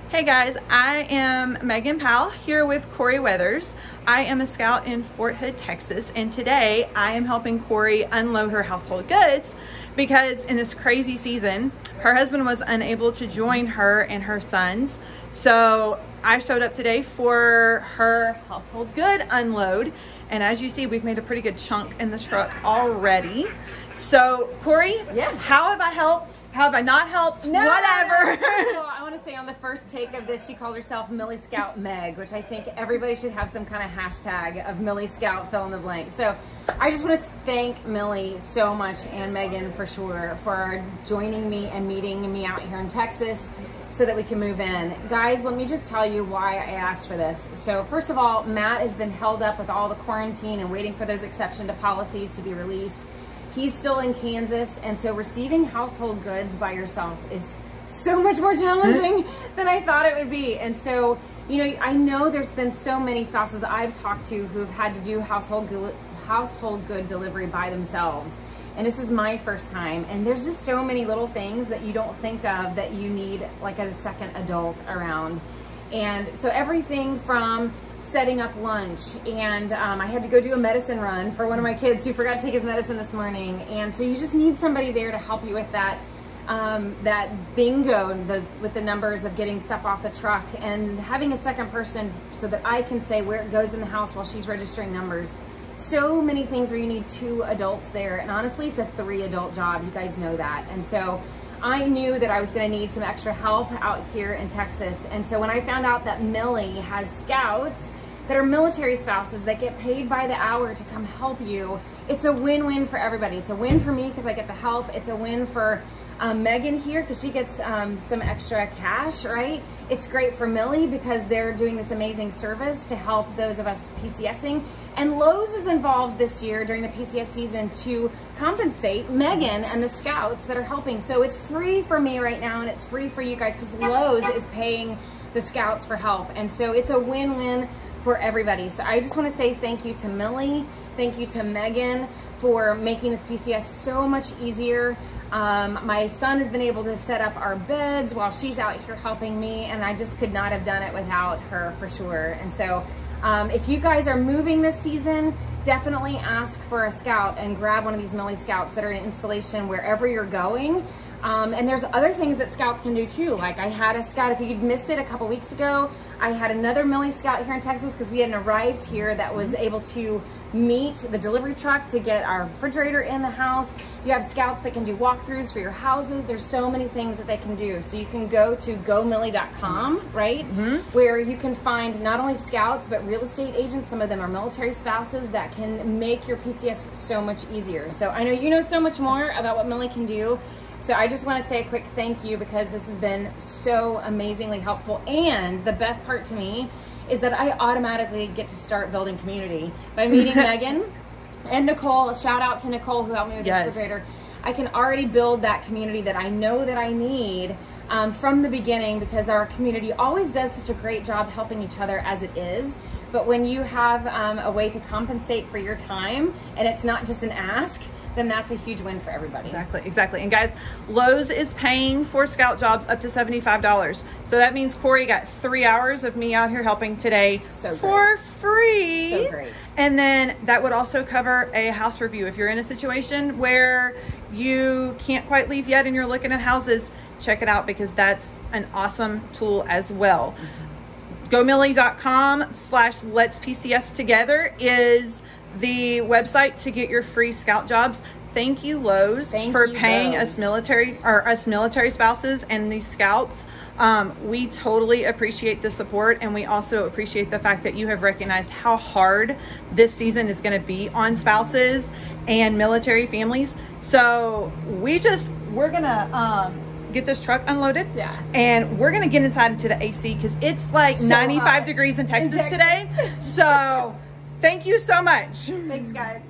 Hey guys, I am Megan Powell here with Corie Weathers. I am a scout in Fort Hood, Texas, and today I am helping Corie unload her household goods because in this crazy season, her husband was unable to join her and her sons. So I showed up today for her household good unload. And as you see, we've made a pretty good chunk in the truck already. So Corie, yeah, how have I helped? How have I not helped? No, whatever. First of all, I want to say on the first take of this, she called herself MILLIE Scout Meg, which I think everybody should have some kind of hashtag of MILLIE Scout fill in the blank. So I just want to thank Millie so much, and Megan for sure, for joining me and meeting me out here in Texas so that we can move in. Guys, let me just tell you why I asked for this. So first of all, Matt has been held up with all the quarantine and waiting for those exception to policies to be released. He's still in Kansas, and so receiving household goods by yourself is so much more challenging than I thought it would be. And so, you know, I know there's been so many spouses I've talked to who've had to do household good delivery by themselves. And this is my first time. And there's just so many little things that you don't think of that you need like a second adult around. And so everything from setting up lunch, and I had to go do a medicine run for one of my kids who forgot to take his medicine this morning. And so you just need somebody there to help you with that, that bingo with the numbers of getting stuff off the truck, and having a second person so that I can say where it goes in the house while she's registering numbers. So many things where you need 2 adults there. And honestly, it's a 3-adult job. You guys know that. And so I knew that I was going to need some extra help out here in Texas. And so when I found out that Millie has scouts that are military spouses that get paid by the hour to come help you, it's a win-win for everybody. It's a win for me because I get the help. It's a win for Megan here because she gets some extra cash, right? It's great for Millie because they're doing this amazing service to help those of us PCSing. And Lowe's is involved this year during the PCS season to compensate Megan and the scouts that are helping. So it's free for me right now, and it's free for you guys because Lowe's is paying the scouts for help. And so it's a win-win for everybody. So I just want to say thank you to Millie, thank you to Megan for making this PCS so much easier. My son has been able to set up our beds while she's out here helping me, and I just could not have done it without her for sure. And so if you guys are moving this season, definitely ask for a scout and grab one of these Millie Scouts that are in installation wherever you're going. And there's other things that scouts can do too. Like I had a scout, if you missed it a couple weeks ago, I had another Millie Scout here in Texas because we hadn't arrived here that was able to meet the delivery truck to get our refrigerator in the house. You have scouts that can do walkthroughs for your houses. There's so many things that they can do. So you can go to gomillie.com, right? Where you can find not only scouts, but real estate agents. Some of them are military spouses that can make your PCS so much easier. So I know you know so much more about what Millie can do. So I just want to say a quick thank you because this has been so amazingly helpful. And the best part to me is that I automatically get to start building community by meeting Megan and Nicole. Shout out to Nicole who helped me with the refrigerator. I can already build that community that I know that I need from the beginning because our community always does such a great job helping each other as it is. But when you have a way to compensate for your time and it's not just an ask, then that's a huge win for everybody. Exactly, exactly. And guys, Lowe's is paying for scout jobs up to $75. So that means Corie got 3 hours of me out here helping today for free. So great. And then that would also cover a house review. If you're in a situation where you can't quite leave yet and you're looking at houses, check it out because that's an awesome tool as well. gomillie.com/letspcs together is the website to get your free scout jobs. Thank you, Lowe's, for paying us military spouses and these scouts. We totally appreciate the support, and we also appreciate the fact that you have recognized how hard this season is going to be on spouses and military families. So we're gonna get this truck unloaded, and we're gonna get inside into the AC because it's like 95 degrees in Texas today. So thank you so much. Thanks, guys.